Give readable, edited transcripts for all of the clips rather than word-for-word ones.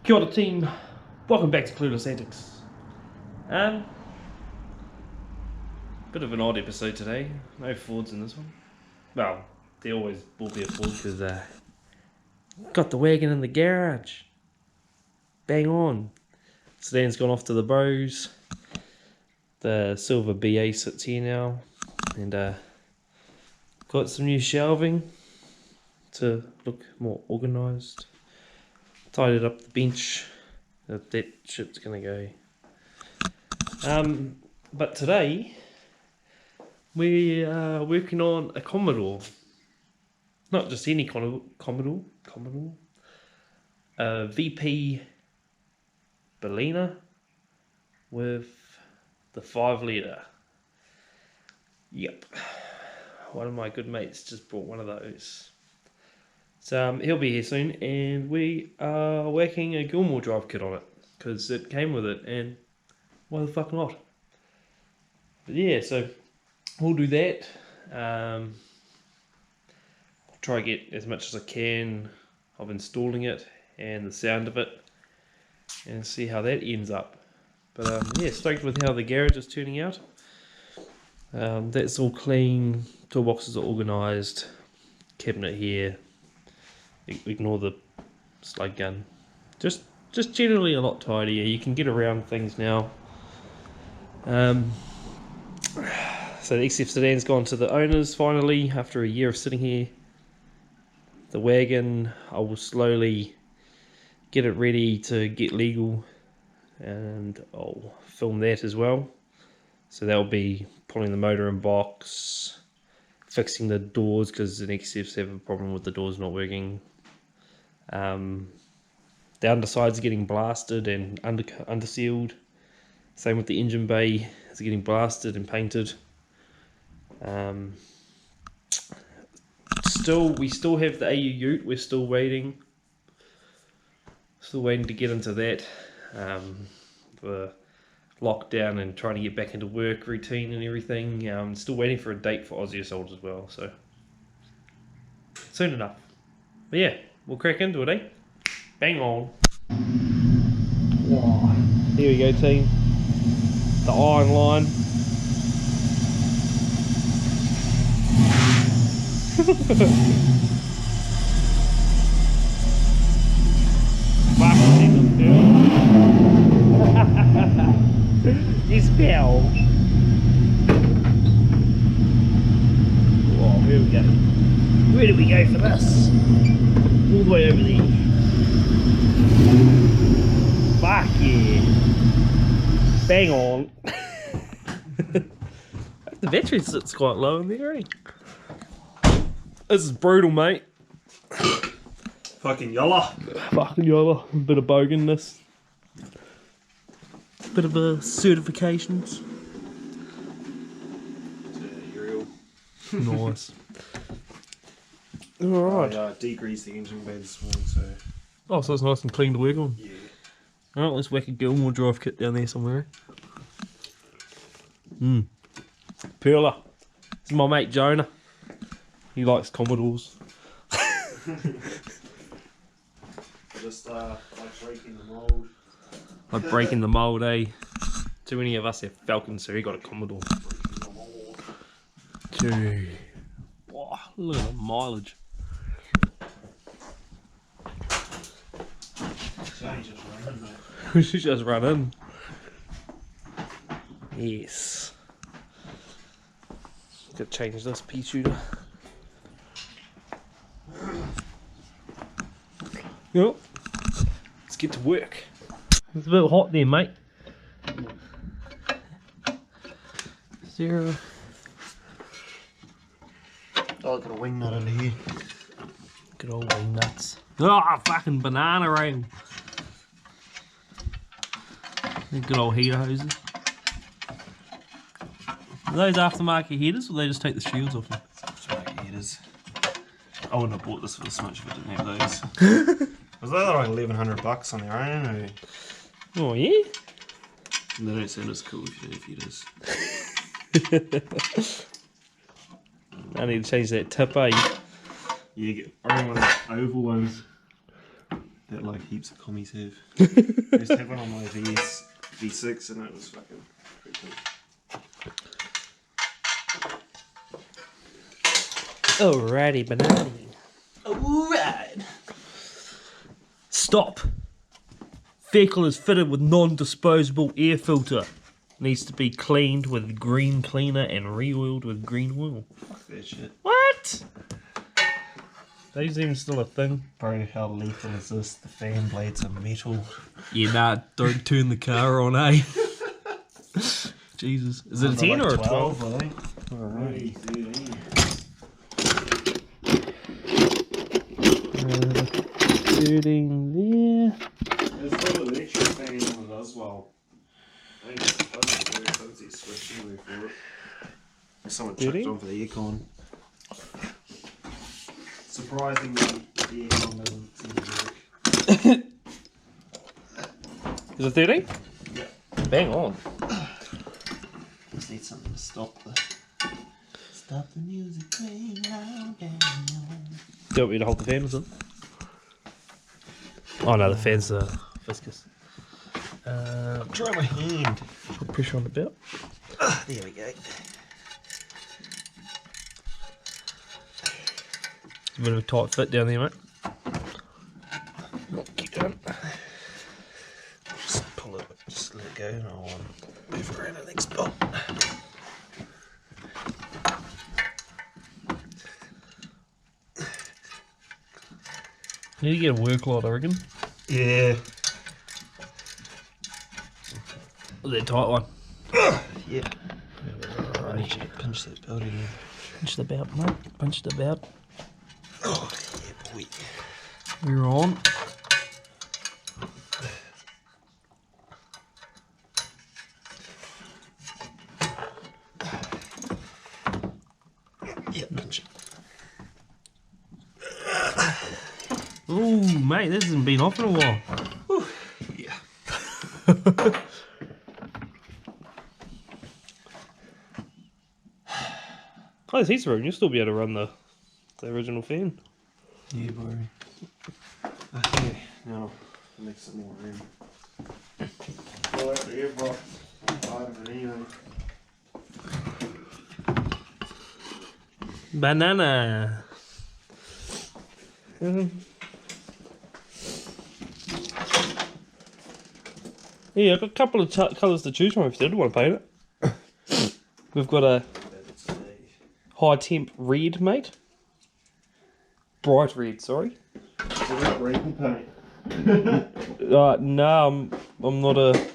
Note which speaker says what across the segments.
Speaker 1: Kia ora team, welcome back to Clueless Antics. Bit of an odd episode today, no Fords in this one. Well, there always will be a Ford because got the wagon in the garage. Bang on. Sedan's gone off to the bros. The silver BA sits here now. And got some new shelving to look more organised. Tidied up the bench. That shit's gonna go. But today we are working on a Commodore. Not just any Commodore. A VP berlina with the 5 litre. Yep. One of my good mates just brought one of those. So he'll be here soon, and we are whacking a Gilmor drive kit on it because it came with it, and why the fuck not? But yeah, so we'll do that. I'll try to get as much as I can of installing it and the sound of it, and see how that ends up. But yeah, stoked with how the garage is turning out. That's all clean. Toolboxes are organised. Cabinet here. Ignore the slug gun. Just generally a lot tidier. You can get around things now. So the XF sedan's gone to the owners finally after a year of sitting here. The wagon, I will slowly get it ready to get legal, and I'll film that as well. So that'll be pulling the motor in box, fixing the doors because the XFs have a problem with the doors not working. The underside's getting blasted and undersealed. Same with the engine bay, it's getting blasted and painted. We still have the AU Ute. We're still waiting to get into that. For lockdown and trying to get back into work routine and everything. Still waiting for a date for Aussie Assault as well, so soon enough. But yeah, we'll crack into it, eh? Bang on. Wow. Here we go, team. The iron line. You spell. Oh, here we go. Where do we go for this? All the way over there. Fuck yeah. Bang on. The battery sits quite low in there, eh? This is brutal, mate.
Speaker 2: Fucking yolla.
Speaker 1: Fucking yolla. A bit of boganness. Bit of certifications. Nice. Alright.
Speaker 2: I degreased the engine bay this morning, so...
Speaker 1: Oh, so it's nice and clean to work on?
Speaker 2: Yeah.
Speaker 1: Alright, let's whack a Gilmor drive kit down there somewhere. Pearler. This is my mate Jonah. He likes Commodores.
Speaker 2: Just like breaking the mould.
Speaker 1: Like breaking the mould, eh? Too many of us have Falcons, so he got a Commodore. Gee. Wow, look at the mileage. We should just run in. Yes. Gotta change this pea shooter. Yep. Let's get to work. It's a bit hot there, mate. 0.
Speaker 2: Oh, got a wing nut under here.
Speaker 1: Good old wing nuts. Oh, fucking banana rail. Good old heater hoses. Are those aftermarket heaters, or they just take the shields off them?
Speaker 2: Aftermarket heaters. I wouldn't have bought this for this much if I didn't have those. Was that like $1,100 on their own? Or?
Speaker 1: Oh yeah?
Speaker 2: They don't sound as cool if you don't have heaters.
Speaker 1: I need to change that tip, eh?
Speaker 2: Yeah, get one of the oval ones. that like heaps of commies have. I used to have one on my V6 and it was fucking pretty cool.
Speaker 1: Alrighty, banana. Alright. Stop. Vehicle is fitted with non-disposable air filter. Needs to be cleaned with green cleaner and re-oiled with green oil.
Speaker 2: Fuck that shit.
Speaker 1: What? Those even still a thing?
Speaker 2: Bro, how lethal is this? The fan blades are metal.
Speaker 1: Yeah, nah, don't turn the car on, eh? Jesus. Is it a 10 or a 12?
Speaker 2: I think.
Speaker 1: Alright. 13 there.
Speaker 2: It's got an electric fan on it as well. I think it's supposed to work. I don't see a switch anywhere for it. Someone chucked it on for the aircon. Surprisingly, the aircon doesn't seem to work.
Speaker 1: Is it 13?
Speaker 2: Yeah.
Speaker 1: Bang on.
Speaker 2: Just need something to stop the music playing loud and loud.
Speaker 1: Do you want me to hold the fan or something? Oh no, the fan's viscous.
Speaker 2: Try my hand.
Speaker 1: Put pressure on the belt.
Speaker 2: There we go.
Speaker 1: It's a bit of a tight fit down there, mate. Keep going.
Speaker 2: Just pull it, just let it go and I'll move it around the next spot.
Speaker 1: Need to get a work light, I reckon.
Speaker 2: Yeah.
Speaker 1: That tight one.
Speaker 2: Yeah. I need you to pinch that belt again.
Speaker 1: Pinch the belt, mate. Pinch the belt.
Speaker 2: Oh, yeah, boy.
Speaker 1: We're on.
Speaker 2: Yeah, pinch it.
Speaker 1: Ooh, mate, this hasn't been off in a while.
Speaker 2: Whew. Yeah.
Speaker 1: Oh, there's heaps of room. You'll still be able to run the original fan.
Speaker 2: Yeah, bro. Okay, now make some more room. Well, that's the air block. I'm tired of it anyway.
Speaker 1: Banana. Yeah, I've got a couple of colours to choose from if you did want to paint it. We've got a high temp red, mate. Bright red, sorry.
Speaker 2: Is that regal paint?
Speaker 1: No, I'm not a...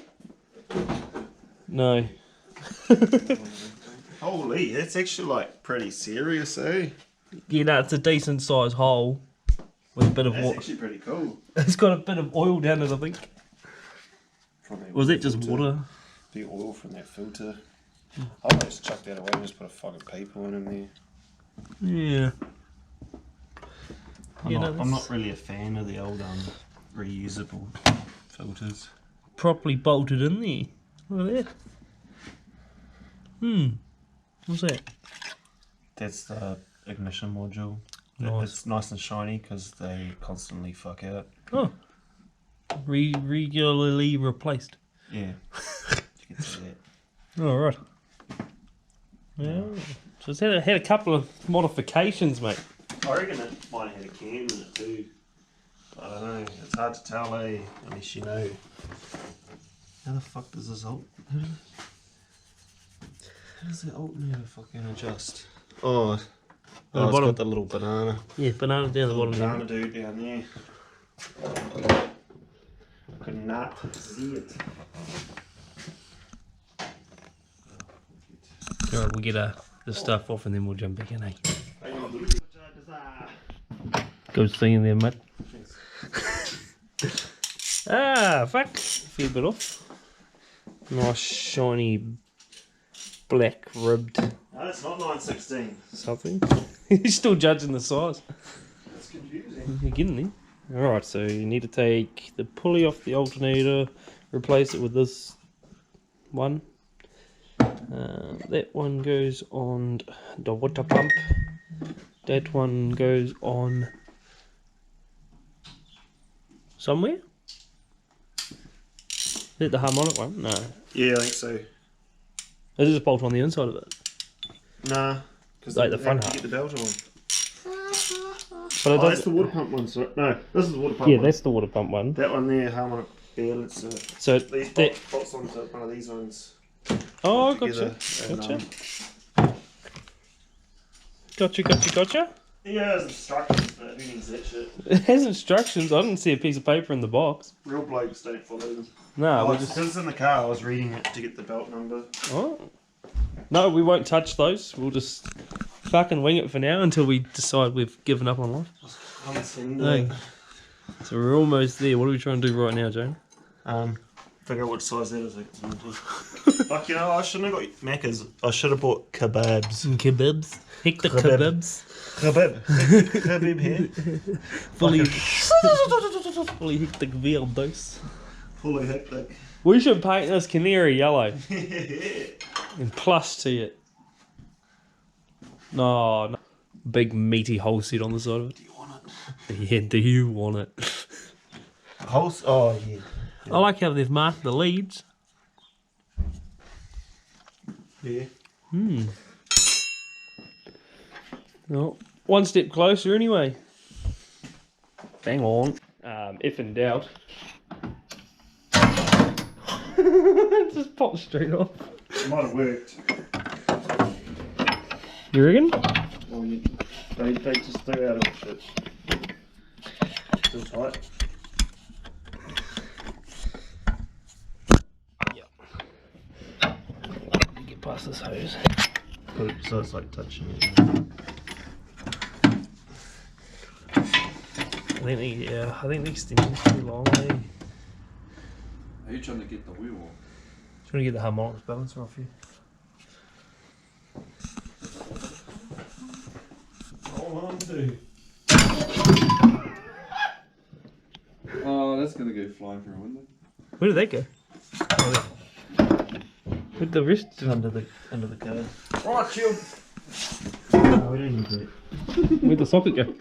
Speaker 1: No.
Speaker 2: Holy, that's actually like pretty serious, eh?
Speaker 1: Yeah, no, it's a decent sized hole with a bit of
Speaker 2: That's
Speaker 1: water.
Speaker 2: actually pretty cool.
Speaker 1: It's got a bit of oil down it, I think. Was it just water?
Speaker 2: The oil from that filter. I might just chuck that away and just put a fucking paper one in there.
Speaker 1: Yeah.
Speaker 2: I'm not really a fan of the old reusable filters.
Speaker 1: Properly bolted in there. Look at that. What's that?
Speaker 2: That's the ignition module.
Speaker 1: Nice.
Speaker 2: It's nice and shiny because they constantly fuck out.
Speaker 1: Oh. Regularly replaced.
Speaker 2: Yeah. You can see that.
Speaker 1: Oh, right. Yeah. So it's had a couple of modifications, mate.
Speaker 2: I reckon it might have had a cam in it too. I don't know. It's hard to tell, eh? Unless you know. How the fuck does this alt? How does the alternator fucking adjust? Oh, it's
Speaker 1: bottom.
Speaker 2: got the little banana.
Speaker 1: Yeah, banana down the bottom
Speaker 2: Banana
Speaker 1: there.
Speaker 2: dude down there. I could not see it.
Speaker 1: Alright, we'll get the stuff off and then we'll jump back in, eh? Good seeing there, mate. Fuck. Fair bit off. Nice, shiny, black ribbed
Speaker 2: No, it's not 916.
Speaker 1: something. He's still judging the size.
Speaker 2: That's confusing.
Speaker 1: You're getting there. Alright, so you need to take the pulley off the alternator, replace it with this one. That one goes on the water pump. That one goes on somewhere? Is it the harmonic one? No.
Speaker 2: Yeah, I think so.
Speaker 1: Is it just bolt on the inside of it?
Speaker 2: Nah, because
Speaker 1: Like the front
Speaker 2: you
Speaker 1: half.
Speaker 2: get the belt on.
Speaker 1: But it
Speaker 2: That's
Speaker 1: does.
Speaker 2: the water pump one. So no, this is the water pump
Speaker 1: Yeah,
Speaker 2: one.
Speaker 1: that's the water pump one.
Speaker 2: That one there, harmonic bell. It's
Speaker 1: So
Speaker 2: these
Speaker 1: that.
Speaker 2: bolts onto one of these ones.
Speaker 1: Oh,
Speaker 2: together,
Speaker 1: gotcha.
Speaker 2: and,
Speaker 1: Gotcha.
Speaker 2: Yeah, there's instructions, but who needs that shit?
Speaker 1: It has instructions. I didn't see a piece of paper in the box.
Speaker 2: Real blokes don't follow them.
Speaker 1: No, we
Speaker 2: Because
Speaker 1: just.
Speaker 2: it's in the car, I was reading it to get the belt number.
Speaker 1: Oh. No, we won't touch those. We'll just fucking wing it for now until we decide we've given up on life. Hey. So we're almost there. What are we trying to do right now, Jane?
Speaker 2: Figure out what size that is. Fuck, you know, I shouldn't have got Macca's. I should have bought kebabs.
Speaker 1: Kebabs. Hector
Speaker 2: Kebab.
Speaker 1: kebabs.
Speaker 2: Kebab. Kebab here.
Speaker 1: Fully hectic veal dose.
Speaker 2: Fully hectic.
Speaker 1: We should paint this canary yellow and plus to it. No. Big meaty hole set on the side of it.
Speaker 2: Do you want it?
Speaker 1: Yeah, do you want it?
Speaker 2: Oh, yeah.
Speaker 1: I like how they've marked the leads.
Speaker 2: Yeah.
Speaker 1: Well, one step closer anyway. Bang on. If in doubt. Just pop straight off.
Speaker 2: It might have worked.
Speaker 1: You reckon?
Speaker 2: Well, they just threw out of it. Still tight.
Speaker 1: Get past this hose.
Speaker 2: Put it so it's like touching it.
Speaker 1: I think the extension's too long. Eh?
Speaker 3: Are you trying to get the wheel off?
Speaker 1: Just want to get the harmonics balancer off you.
Speaker 2: Hold on, dude.
Speaker 3: Oh, that's gonna go flying through a window.
Speaker 1: Where did that go? With the wrist?
Speaker 2: Under the car. Right, you. No, we don't need that.
Speaker 1: Where'd the socket go?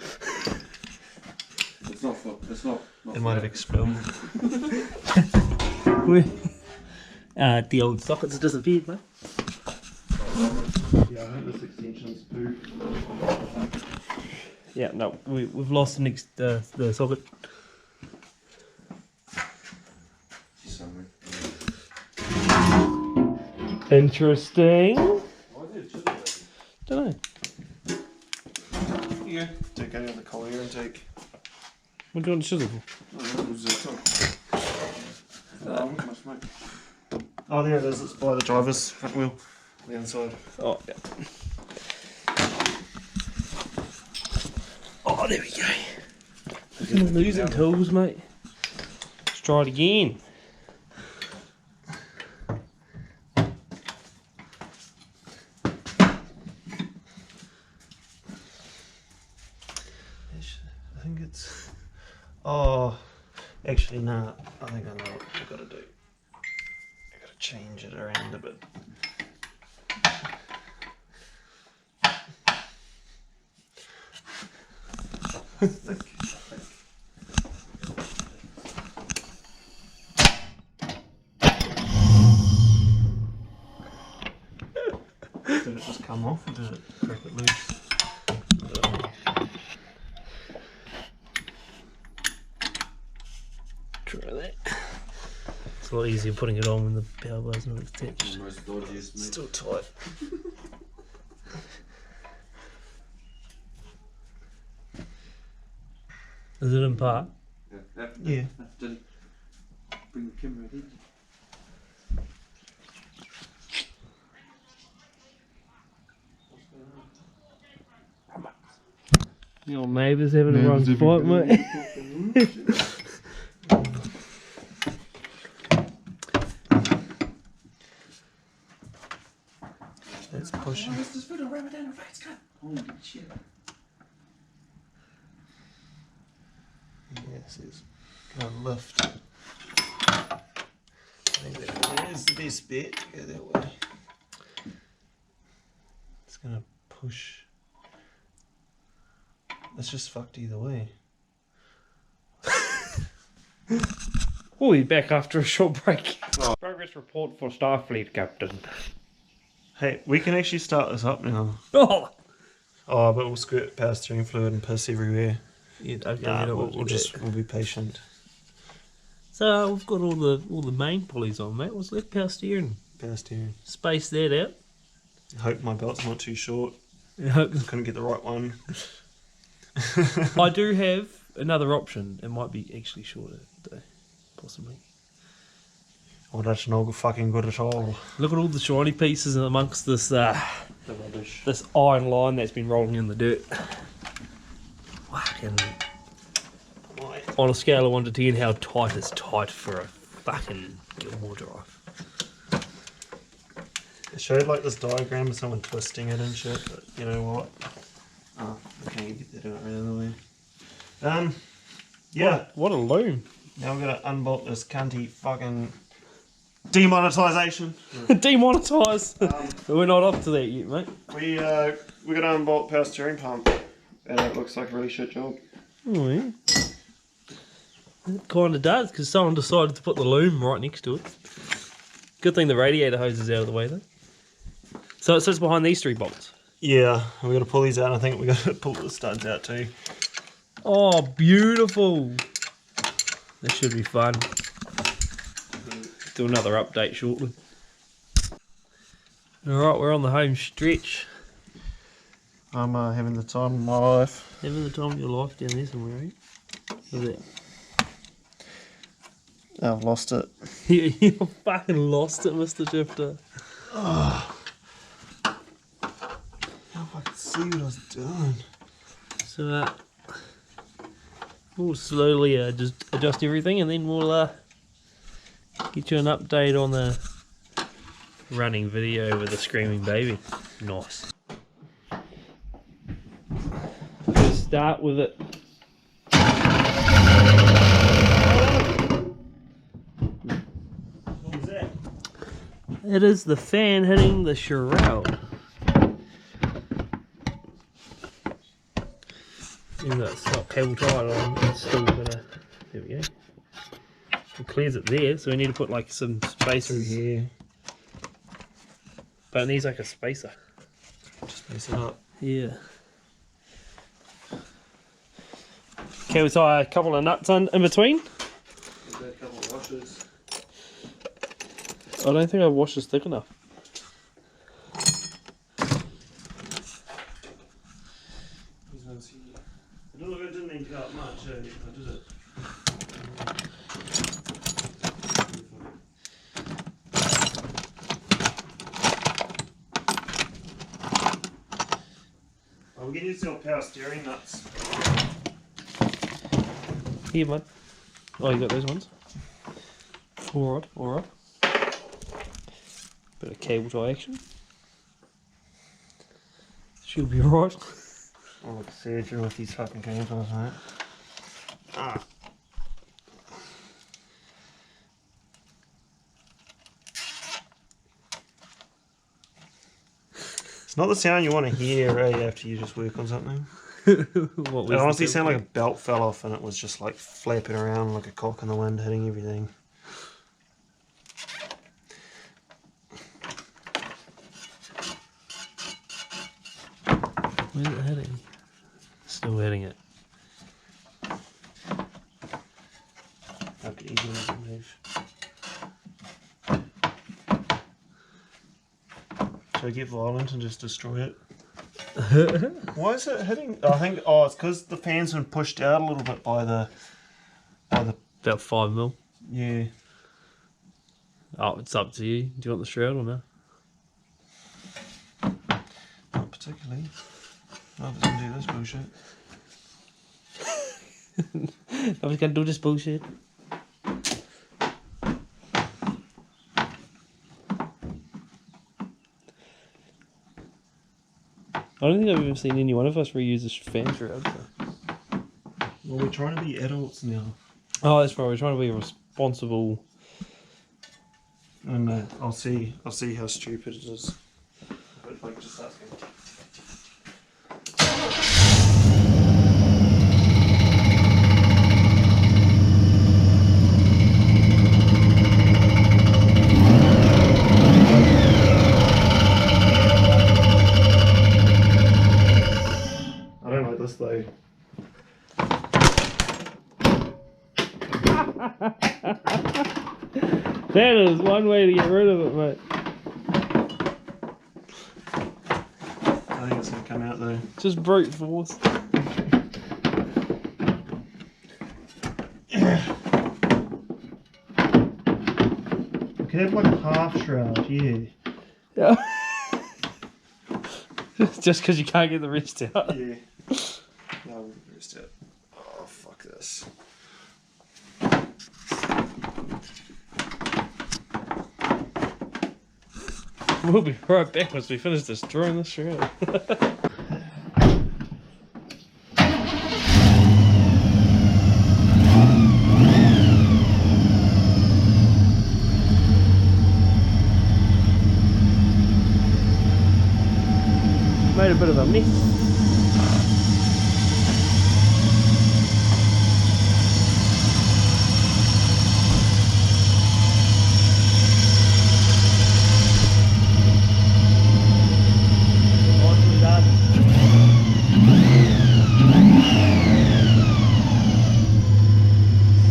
Speaker 3: It's not.
Speaker 2: It might have exploded.
Speaker 1: Where? The old sockets disappeared, mate.
Speaker 2: Yeah, I think this extension's poo.
Speaker 1: Yeah, no, we've lost the socket.
Speaker 3: Somewhere.
Speaker 1: Interesting.
Speaker 3: Why did it
Speaker 1: Don't know.
Speaker 2: Yeah. Take out the collier and take.
Speaker 1: What do you want to chisel for?
Speaker 2: Oh, there it is. It's by the driver's front wheel. The inside.
Speaker 1: Oh, yeah. Oh, there we go. I'm losing tools, mate. Let's try it again.
Speaker 2: I think it's. Oh, actually, no. I think I know what I've got to do. I've got to change it around a bit. Did it just come off or did it crack it loose?
Speaker 1: Try that. It's a lot easier putting it on when the power bar's not attached.
Speaker 3: The most dodgiest, mate.
Speaker 2: Still tight.
Speaker 1: Is it in park?
Speaker 2: Yeah.
Speaker 3: Didn't bring the camera in.
Speaker 1: Your neighbour's having a run fight, mate.
Speaker 2: Let's push it.
Speaker 3: Let's just put a rubber down her face, cut. Holy shit.
Speaker 2: Yes, it's gonna lift. I think that is the best bet. Go that way. It's gonna push. It's just fucked either way.
Speaker 1: We'll be back after a short break.
Speaker 2: Oh.
Speaker 1: Progress report for Starfleet, Captain.
Speaker 2: Hey, we can actually start this up now.
Speaker 1: Oh!
Speaker 2: Oh, but we'll squirt power steering fluid and piss everywhere.
Speaker 1: Yeah, okay,
Speaker 2: Nah,
Speaker 1: we don't
Speaker 2: we'll,
Speaker 1: want to
Speaker 2: we'll
Speaker 1: do
Speaker 2: just
Speaker 1: that.
Speaker 2: we'll be patient.
Speaker 1: So we've got all the main pulleys on, mate. What's left? Power steering.
Speaker 2: Power steering.
Speaker 1: Space that out.
Speaker 2: I hope my belt's not too short.
Speaker 1: I hope.
Speaker 2: Couldn't get the right one.
Speaker 1: I do have another option. It might be actually shorter, though. Possibly.
Speaker 2: Oh, that's no fucking good at all.
Speaker 1: Look at all the shiny pieces amongst this
Speaker 2: The rubbish.
Speaker 1: this iron line that's been rolling in the dirt. Fucking. On a scale of 1 to 10, how tight is tight for a fucking Gilmor drive?
Speaker 2: It showed like this diagram of someone twisting it and shit, but you know what? Oh, I can't get that out right out of the way. Yeah.
Speaker 1: What a loom.
Speaker 2: Now we're gonna unbolt this cunty fucking demonetization.
Speaker 1: Demonetise. We're not up to that yet, mate.
Speaker 2: We're gonna unbolt power steering pump, and it looks like a really shit job.
Speaker 1: Oh, yeah. It kind of does, because someone decided to put the loom right next to it. Good thing the radiator hose is out of the way, though. So it sits behind these 3 bolts.
Speaker 2: Yeah, we gotta pull these out. I think we gotta pull the studs out too.
Speaker 1: Oh, beautiful. This should be fun. Do another update shortly. Alright, we're on the home stretch.
Speaker 2: I'm having the time of my life.
Speaker 1: Having the time of your life down there somewhere, eh? Look at that.
Speaker 2: I've lost it.
Speaker 1: You fucking lost it, Mr. Shifter.
Speaker 2: Oh. Now I can see what I was doing.
Speaker 1: So, we'll slowly just adjust everything, and then we'll get you an update on the running video with the screaming baby. Nice. We'll start with it.
Speaker 2: What was that?
Speaker 1: It is the fan hitting the shroud. Even though it's not cable tied on, it's still gonna. There we go. It clears it there, so we need to put like some space through here. But it needs like a spacer.
Speaker 2: Just mess it up.
Speaker 1: Yeah. Okay, we tie a couple of nuts in between.
Speaker 2: A couple of washers.
Speaker 1: I don't think our wash is thick enough.
Speaker 2: It didn't need to go up much, I did it. Oh, we can use your power steering nuts.
Speaker 1: Here, bud. Oh, you got those ones? Alright, alright. Bit of cable tie action. She'll be alright.
Speaker 2: Oh, look, surgery with these fucking cables, mate. Ah. It's not the sound you want to hear, eh, after you just work on something.
Speaker 1: What was
Speaker 2: It honestly
Speaker 1: the
Speaker 2: sounded like a belt fell off and it was just like flapping around like a cock in the wind, hitting everything.
Speaker 1: Where's it heading? Still hitting it.
Speaker 2: Okay, easy to move. Should I get violent and just destroy it? Why is it hitting? I think, oh, it's because the fan's been pushed out a little bit by the,
Speaker 1: About 5 mil.
Speaker 2: yeah.
Speaker 1: Oh, it's up to you. Do you want the shroud or no?
Speaker 2: Not particularly. I was gonna do this bullshit.
Speaker 1: I was gonna do this bullshit. I don't think I've ever seen any one of us reuse this fan shroud. So.
Speaker 2: Well, we're trying to be adults now.
Speaker 1: Oh, that's right. We're trying to be a responsible.
Speaker 2: And I'll see how stupid it is. But like just asking.
Speaker 1: That is one way to get rid of it, mate.
Speaker 2: I think it's going to come out though.
Speaker 1: Just brute force.
Speaker 2: We could have like a half shroud, yeah.
Speaker 1: Yeah. Just because you can't get the wrist out.
Speaker 2: Yeah. No, we'll get the wrist out. Oh, fuck this.
Speaker 1: We'll be right back once we finish destroying this shroud. Made a bit of a mess. Nicely done.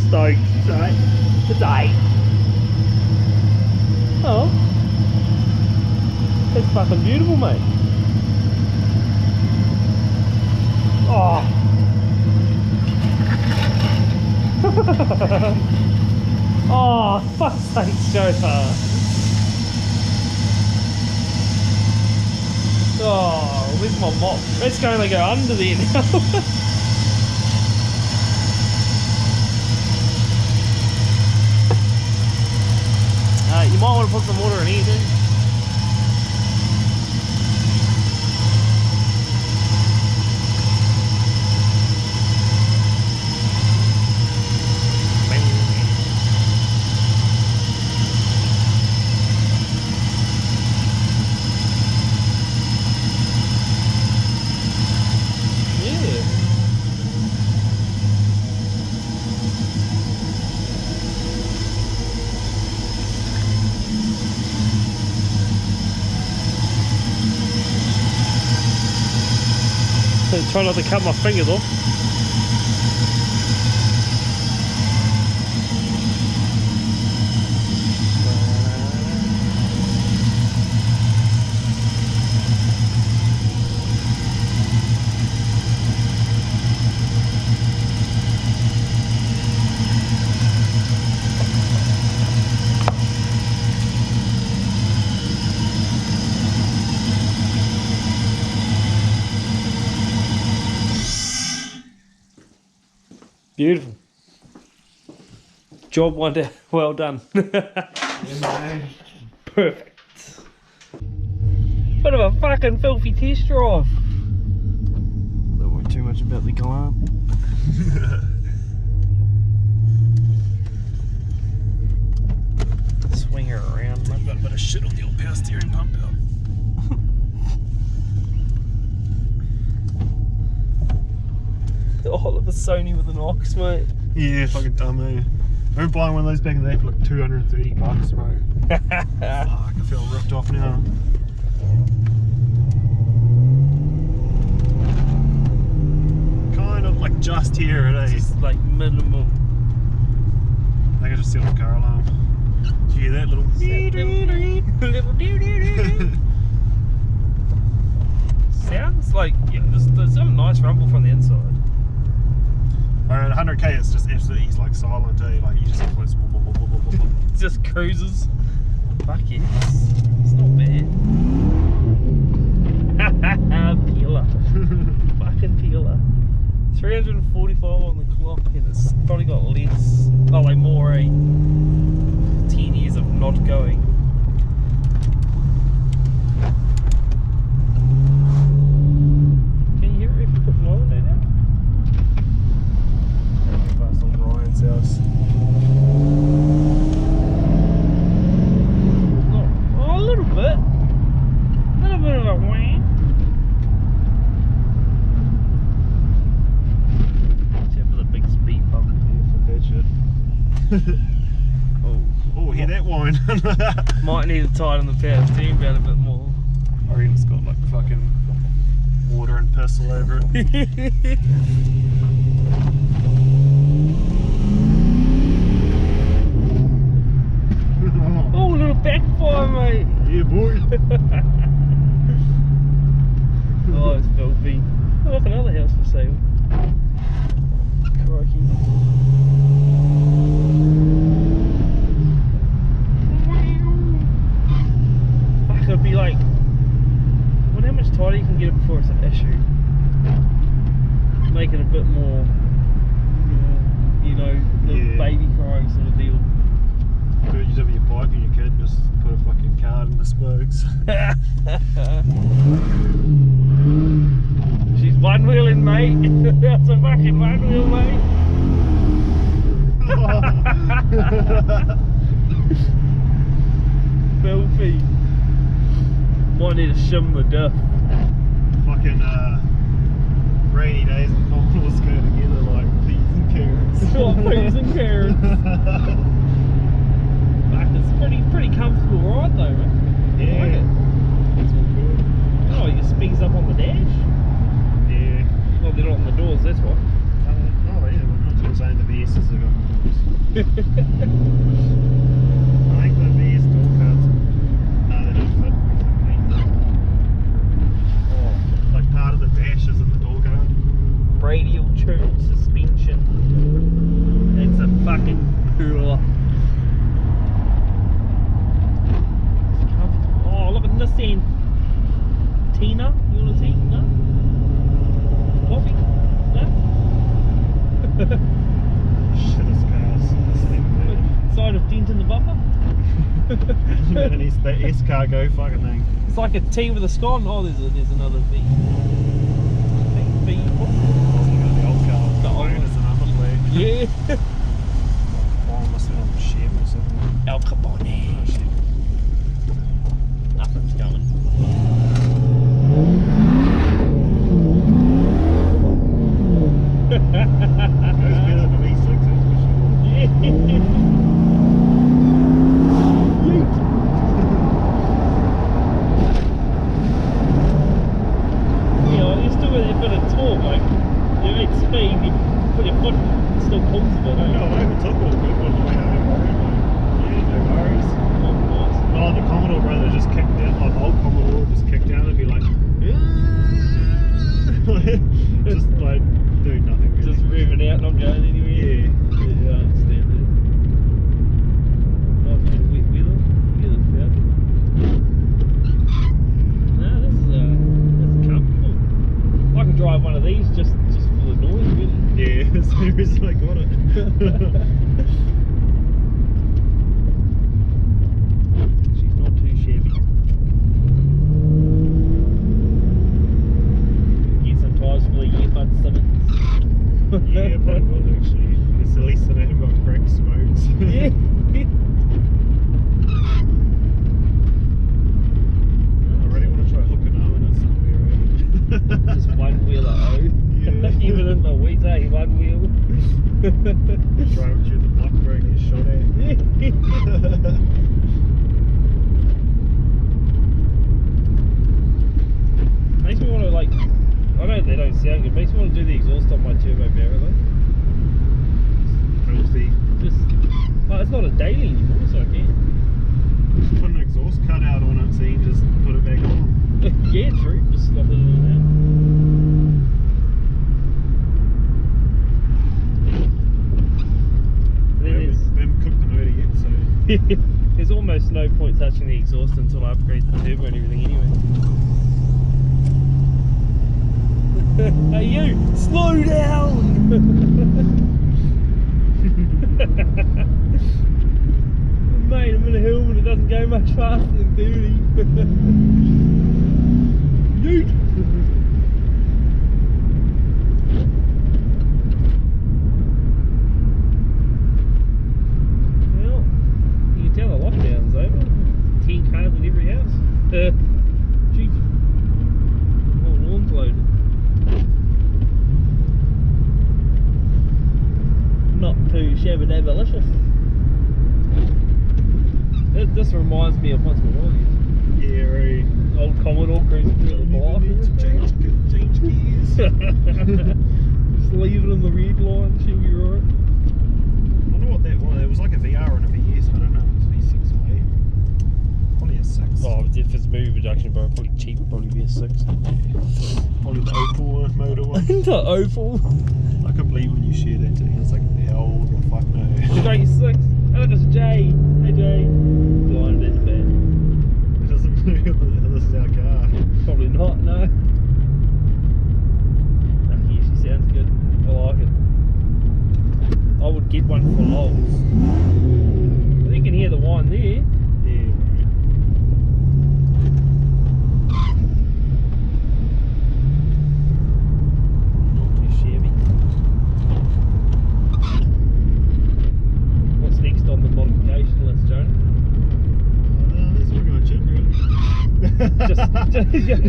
Speaker 1: Stoked. Today. Oh. That's fucking beautiful, mate. Oh. Oh, fuck's sake, so hard. Oh, where's my mop? It's going to go under there now. You might want to put some water in here, dude. Try not to cut my fingers off. Beautiful. Job one day. Well done. Perfect. Bit of a fucking filthy test drive. Don't worry too much about the Gilmor. Swing her around.
Speaker 2: I've got a bit of shit on the old power steering pump out.
Speaker 1: Oh, look, the Sony with an ox, mate.
Speaker 2: Yeah, fucking dumb, eh? I remember buying one of those back in the day for like $230, bro. Fuck, I feel ripped off now. Kind of like just here, eh?
Speaker 1: Just like minimal.
Speaker 2: I think I just set off car alarm. Did you hear that little?
Speaker 1: Sounds like, yeah, there's some nice rumble from the inside.
Speaker 2: At 100k, it's just absolutely, he's like silent, eh? Like you just hear this.
Speaker 1: It just cruises. Fuck yes. It's not bad. Peeler. Fucking peeler. 345 on the clock, and it's probably got less. Oh, like more, 10 years of not going. Can you hear it if you put more in there now?
Speaker 2: Past old Ryan's house.
Speaker 1: Oh, a little bit. A little bit of a wham. Except for the big speed bump.
Speaker 2: Yeah, fuck that shit. Oh, hear that whine?
Speaker 1: Might need to tighten the power steering belt a bit more.
Speaker 2: I reckon it's got like fucking water and piss all over it. six.
Speaker 1: She's one wheeling, mate. That's a fucking one wheel, mate. Filthy. Might need to shim the diff.
Speaker 2: Fucking rainy days and Commodores go together like peas and carrots.
Speaker 1: What, peas and carrots? Fuck, it's pretty comfortable ride though, man. I like
Speaker 2: Yeah.
Speaker 1: it.
Speaker 2: It's all good.
Speaker 1: Oh, you can speeds up on the dash.
Speaker 2: Yeah.
Speaker 1: Well, they're not on the doors, that's why.
Speaker 2: Oh yeah, but not to saying the VS's have got doors. I think the VS door cards, no, they don't fit.
Speaker 1: Oh,
Speaker 2: Like part of the dash is in the door guard.
Speaker 1: radial tube suspension. It's a fucking cooler. It's comfortable. Oh, look at this end. Tina, you want a tea? No? Coffee? No?
Speaker 2: Shittest cars.
Speaker 1: Side of dent in the bumper?
Speaker 2: And he's the S cargo fucking thing.
Speaker 1: It's like a T with a scone. Oh, there's another V. V.
Speaker 2: Wasn't gonna be old car.
Speaker 1: The old
Speaker 2: It's an upper flag.
Speaker 1: Yeah.
Speaker 2: Oh, must have been on the Chev or something.
Speaker 1: El Capone.
Speaker 2: Oh shit.
Speaker 1: Nothing's going.
Speaker 2: Goes better than a V6, that's for sure.
Speaker 1: Yeah. Yeet. Yeah, you still got a bit of torque, like you hit speed, you put your foot, it still pulls a bit,
Speaker 2: No, I overtook all good on the way home. Yeah, no worries.
Speaker 1: Oh, nice.
Speaker 2: Oh, the Commodore brother just kicked down, like old Commodore just kicked down and be like, just like doing nothing really.
Speaker 1: Just revving out, not going anywhere.
Speaker 2: Yeah.
Speaker 1: Yeah, I understand that. Nice bit of wet weather. Yeah, that's about it. No, this is comfortable. I could drive one of these just for the noise, really.
Speaker 2: Yeah, as soon as I got it.
Speaker 1: She's not too shabby. Get some tyres for the earbud Simmons.
Speaker 2: Yeah, probably will actually. It's at least I haven't got cracked spokes.
Speaker 1: Yeah.
Speaker 2: I really want to try hooking on it somewhere. Right?
Speaker 1: Just one wheel at home.
Speaker 2: Yeah.
Speaker 1: Even in the weather, one wheel.
Speaker 2: Driving through the block where I get shot at.
Speaker 1: Makes me want to like, I know they don't sound good, makes me want to do the exhaust on my turbo barrel though.
Speaker 2: Filthy.
Speaker 1: Just, it's not a daily anymore, so I can.
Speaker 2: Just put an exhaust cut out on it so you can just put it back on.
Speaker 1: Yeah, true, just slot it in there.
Speaker 2: We haven't cooked the motor yet, so.
Speaker 1: There's almost no point touching the exhaust until I upgrade the turbo and everything anyway. Hey you, slow down! Mate, I'm in a hill and it doesn't go much faster than 30. Yeet! Well, you can tell the lockdown's over. 10 cars in every house. Jesus. Whole lawn's loaded. Not too shabby delicious. This reminds me of once when I was
Speaker 2: Yeah, right.
Speaker 1: old Commodore cruising through the block.
Speaker 2: Change gears.
Speaker 1: Just leave it in the red line, she'll be right.
Speaker 2: I wonder what that was. It was like a VR and a VS, I don't know. It was V6 away. Probably a 6.
Speaker 1: Oh, if it's movie reduction, bro, probably cheap, probably be a 6.
Speaker 2: Probably the Opal motor one.
Speaker 1: The Opal.
Speaker 2: I can't believe when you share that to me. It's like, how the fuck no.
Speaker 1: Straight 6. Oh, look, it's Jay. Hey, Jay. Blind, there's a bad.
Speaker 2: It doesn't know that this is our car.
Speaker 1: Probably not, no. Yeah, she sounds good. I like it. I would get one for logs. You can hear the whine there.
Speaker 2: Yeah, right.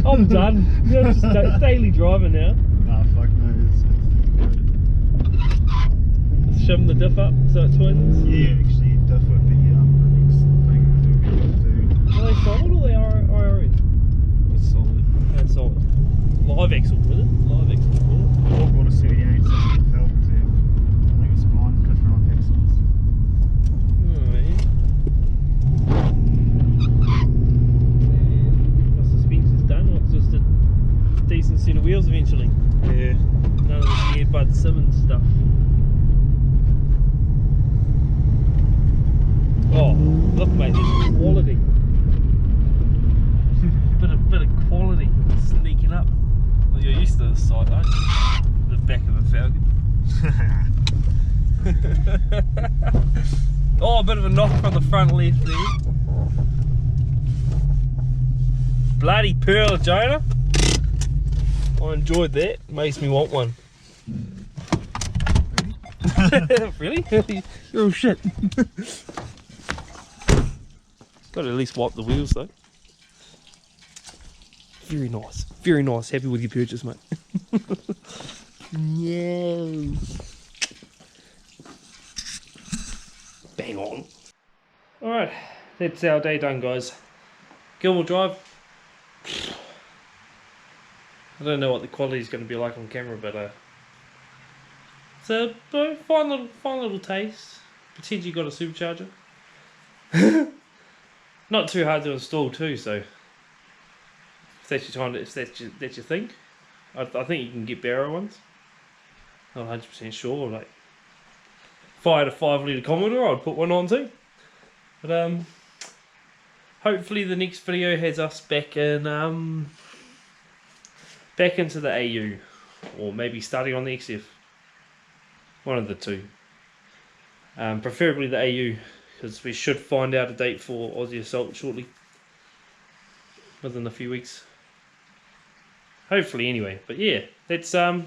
Speaker 1: I'm done. Just daily driving now.
Speaker 2: Nah, fuck no.
Speaker 1: Let's shove the diff up so it twins.
Speaker 2: Yeah, actually, diff would be the next thing we'll do.
Speaker 1: Are they solid or they are IRS?
Speaker 2: It's solid.
Speaker 1: That's solid. Live axle, was it? Live axle. Cool.
Speaker 2: All bought a 78, so the Falcons have, I think it's spines different on axles.
Speaker 1: Oh, yeah. And my suspension's done. What's just a decent set of wheels eventually.
Speaker 2: Yeah.
Speaker 1: None of this earbud Simmons stuff. Oh, look mate, there's quality. bit of quality sneaking up. Well, you're used to this side, aren't you? The back of a Falcon. Oh, a bit of a knock from the front left there. Bloody pearl, Jonah. I enjoyed that. Makes me want one. Really? You're all shit. Got to at least wipe the wheels though. Very nice. Very nice. Happy with your purchase, mate. No. Bang on. Alright, that's our day done, guys. Gilmor Drive. I don't know what the quality is going to be like on camera, but it's a fine little taste. Potentially got a supercharger. Not too hard to install too, so if that's your thing, I think you can get Barrow ones. Not 100% sure. Like, if I had a 5 litre Commodore, I'd put one on too. But hopefully the next video has us back in back into the AU, or maybe starting on the XF. One of the two. Preferably the AU, because we should find out a date for Aussie Assault shortly, within a few weeks. Hopefully, anyway. But yeah, that's that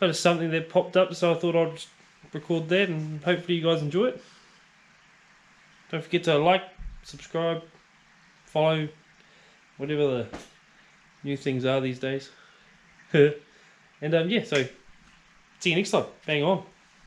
Speaker 1: is something that popped up, so I thought I'd just record that, and hopefully you guys enjoy it. Don't forget to like, subscribe, follow, whatever the new things are these days. And yeah, so see you next time. Bang on.